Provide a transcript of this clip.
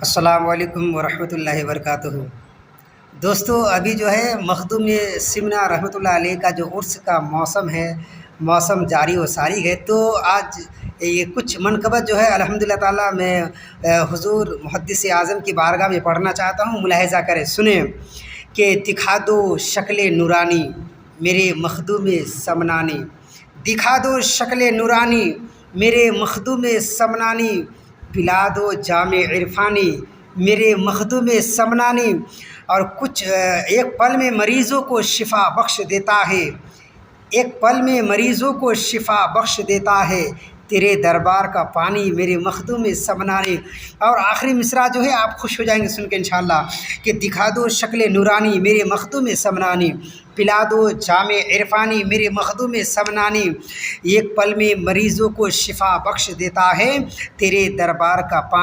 السلام علیکم ورحمۃ اللہ وبرکاتہ۔ دوستو، ابھی جو ہے مخدوم سمنا رحمۃ اللہ علیہ کا جو عرس کا موسم ہے، موسم جاری و ساری ہے، تو آج یہ کچھ منقبت جو ہے الحمدللہ تعالیٰ میں حضور محدث اعظم کی بارگاہ میں پڑھنا چاہتا ہوں، ملاحظہ کریں، سنیں کہ دکھا دو شکل نورانی میرے مخدوم سمنانی، دکھا دو شکل نورانی میرے مخدوم سمنانی، پلا دو جام عرفانی میرے مخدوم سمنانی، اور کچھ ایک پل میں مریضوں کو شفا بخش دیتا ہے، ایک پل میں مریضوں کو شفا بخش دیتا ہے، تیرے دربار کا پانی میرے مخدوم سمنانی۔ اور آخری مصرع جو ہے آپ خوش ہو جائیں گے سن کے انشاءاللہ، کہ دکھا دو شکل نورانی میرے مخدوم سمنانی، پلا دو جام عرفانی میرے مخدوم سمنانی، ایک پل میں مریضوں کو شفا بخش دیتا ہے، تیرے دربار کا پانی